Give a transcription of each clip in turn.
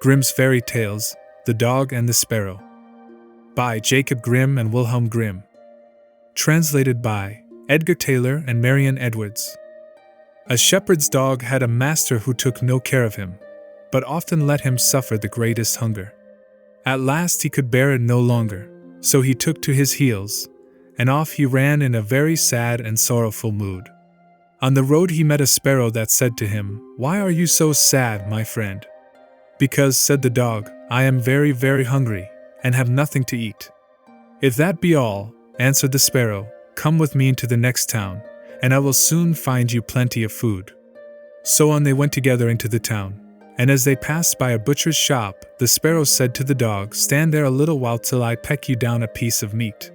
Grimm's Fairy Tales, The Dog and the Sparrow. By Jacob Grimm and Wilhelm Grimm. Translated by Edgar Taylor and Marian Edwards. A shepherd's dog had a master who took no care of him, but often let him suffer the greatest hunger. At last he could bear it no longer, so he took to his heels, and off he ran in a very sad and sorrowful mood. On the road he met a sparrow that said to him, "Why are you so sad, my friend?" "Because," said the dog, "I am very, very hungry, and have nothing to eat." "If that be all," answered the sparrow, "come with me into the next town, and I will soon find you plenty of food." So on they went together into the town, and as they passed by a butcher's shop, the sparrow said to the dog, "Stand there a little while till I peck you down a piece of meat."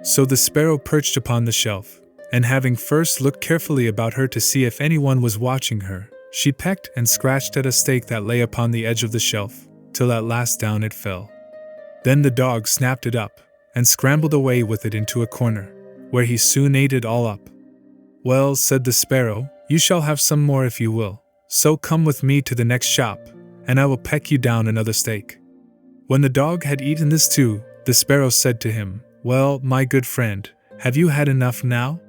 So the sparrow perched upon the shelf, and having first looked carefully about her to see if anyone was watching her, she pecked and scratched at a steak that lay upon the edge of the shelf, till at last down it fell. Then the dog snapped it up, and scrambled away with it into a corner, where he soon ate it all up. "Well," said the sparrow, "you shall have some more if you will, so come with me to the next shop, and I will peck you down another steak." When the dog had eaten this too, the sparrow said to him, "Well, my good friend, have you had enough now?"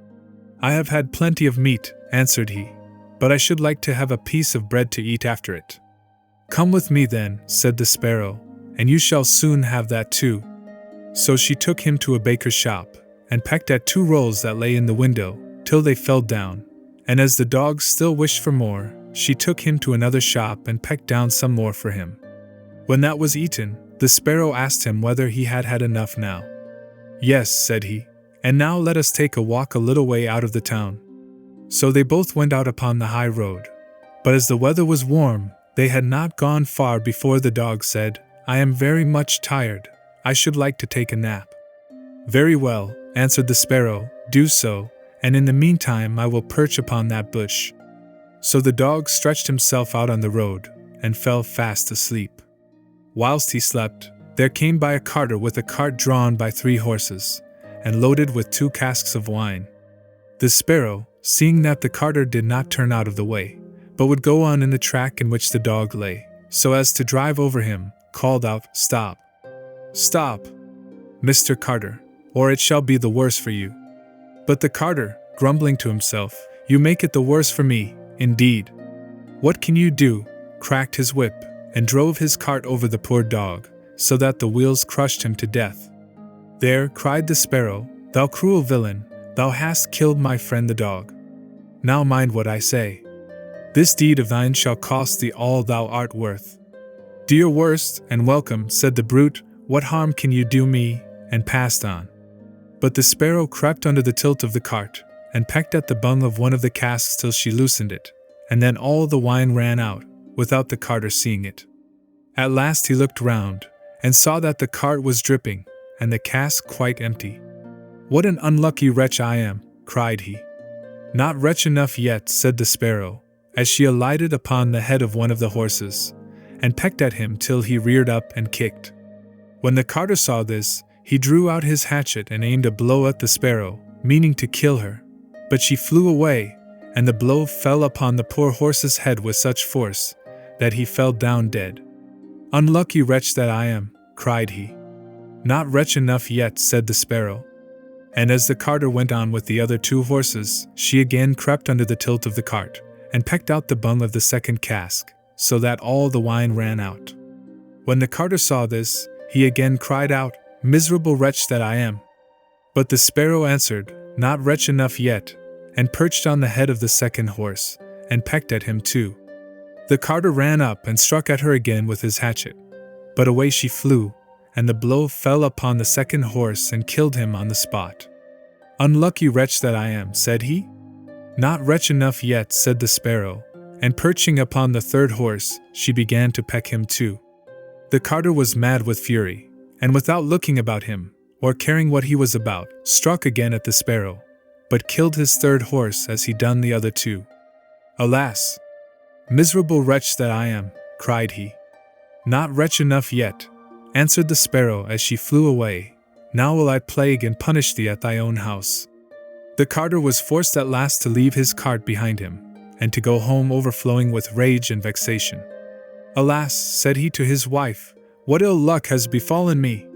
"I have had plenty of meat," answered he, "but I should like to have a piece of bread to eat after it." "Come with me then," said the sparrow, "and you shall soon have that too." So she took him to a baker's shop, and pecked at 2 rolls that lay in the window, till they fell down, and as the dog still wished for more, she took him to another shop and pecked down some more for him. When that was eaten, the sparrow asked him whether he had had enough now. "Yes," said he, "and now let us take a walk a little way out of the town." So they both went out upon the high road. But as the weather was warm, they had not gone far before the dog said, "I am very much tired. I should like to take a nap." "Very well," answered the sparrow, "do so, and in the meantime I will perch upon that bush." So the dog stretched himself out on the road, and fell fast asleep. Whilst he slept, there came by a carter with a cart drawn by 3 horses, and loaded with 2 casks of wine. The sparrow, seeing that the carter did not turn out of the way, but would go on in the track in which the dog lay, so as to drive over him, called out, "Stop! Stop, Mr. Carter, or it shall be the worse for you." But the carter, grumbling to himself, "You make it the worse for me, indeed. What can you do?" cracked his whip, and drove his cart over the poor dog, so that the wheels crushed him to death. "There," cried the sparrow, "thou cruel villain, thou hast killed my friend the dog. Now mind what I say. This deed of thine shall cost thee all thou art worth." "Do your worst, and welcome," said the brute, "what harm can you do me?" and passed on. But the sparrow crept under the tilt of the cart, and pecked at the bung of one of the casks till she loosened it, and then all the wine ran out, without the carter seeing it. At last he looked round, and saw that the cart was dripping, and the cask quite empty. "What an unlucky wretch I am," cried he. "Not wretch enough yet," said the sparrow, as she alighted upon the head of one of the horses, and pecked at him till he reared up and kicked. When the carter saw this, he drew out his hatchet and aimed a blow at the sparrow, meaning to kill her, but she flew away, and the blow fell upon the poor horse's head with such force, that he fell down dead. "Unlucky wretch that I am," cried he. "Not wretch enough yet," said the sparrow. And as the carter went on with the other 2 horses, she again crept under the tilt of the cart, and pecked out the bung of the second cask, so that all the wine ran out. When the carter saw this, he again cried out, "Miserable wretch that I am." But the sparrow answered, "Not wretch enough yet," and perched on the head of the second horse, and pecked at him too. The carter ran up and struck at her again with his hatchet, but away she flew, and the blow fell upon the second horse and killed him on the spot. "Unlucky wretch that I am," said he. "Not wretch enough yet," said the sparrow, and perching upon the 3rd horse, she began to peck him too. The carter was mad with fury, and without looking about him, or caring what he was about, struck again at the sparrow, but killed his 3rd horse as he done the other 2. "Alas! Miserable wretch that I am," cried he. "Not wretch enough yet," answered the sparrow as she flew away, "now will I plague and punish thee at thy own house." The carter was forced at last to leave his cart behind him, and to go home overflowing with rage and vexation. Alas, said he to his wife, what ill luck has befallen me?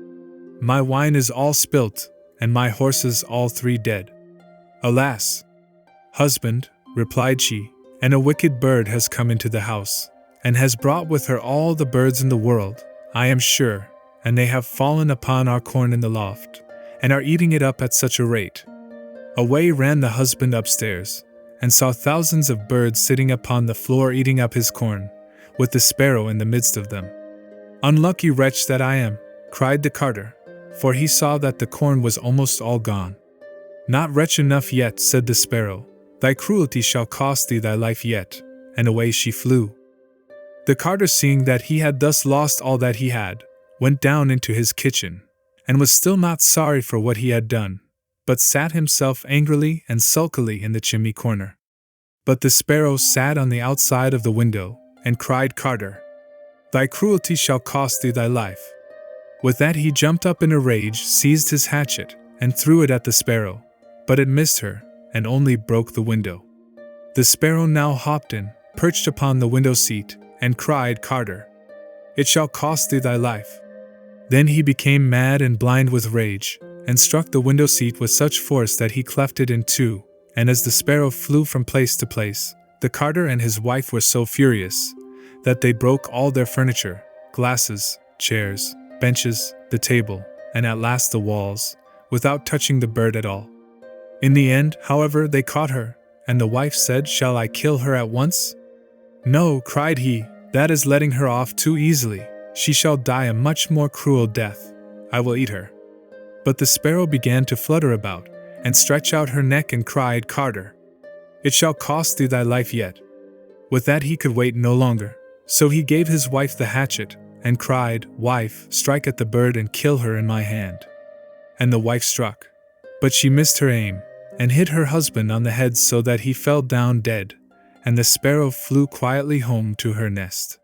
My wine is all spilt, and my horses all 3 dead. Alas! Husband, replied she, and a wicked bird has come into the house, and has brought with her all the birds in the world, I am sure, and they have fallen upon our corn in the loft, and are eating it up at such a rate. Away ran the husband upstairs, and saw thousands of birds sitting upon the floor eating up his corn, with the sparrow in the midst of them. Unlucky wretch that I am, cried the carter, for he saw that the corn was almost all gone. Not wretch enough yet, said the sparrow, thy cruelty shall cost thee thy life yet, and away she flew. The carter, seeing that he had thus lost all that he had, went down into his kitchen, and was still not sorry for what he had done, but sat himself angrily and sulkily in the chimney corner. But the sparrow sat on the outside of the window, and cried, Carter, thy cruelty shall cost thee thy life. With that he jumped up in a rage, seized his hatchet, and threw it at the sparrow, but it missed her, and only broke the window. The sparrow now hopped in, perched upon the window seat, and cried, Carter, it shall cost thee thy life. Then he became mad and blind with rage, and struck the window seat with such force that he cleft it in 2, and as the sparrow flew from place to place, the carter and his wife were so furious that they broke all their furniture, glasses, chairs, benches, the table, and at last the walls, without touching the bird at all. In the end, however, they caught her, and the wife said, Shall I kill her at once? No, cried he, that is letting her off too easily. She shall die a much more cruel death. I will eat her. But the sparrow began to flutter about, and stretch out her neck and cried, Carter, it shall cost thee thy life yet. With that he could wait no longer, so he gave his wife the hatchet, and cried, Wife, strike at the bird and kill her in my hand. And the wife struck, but she missed her aim, and hit her husband on the head so that he fell down dead, and the sparrow flew quietly home to her nest.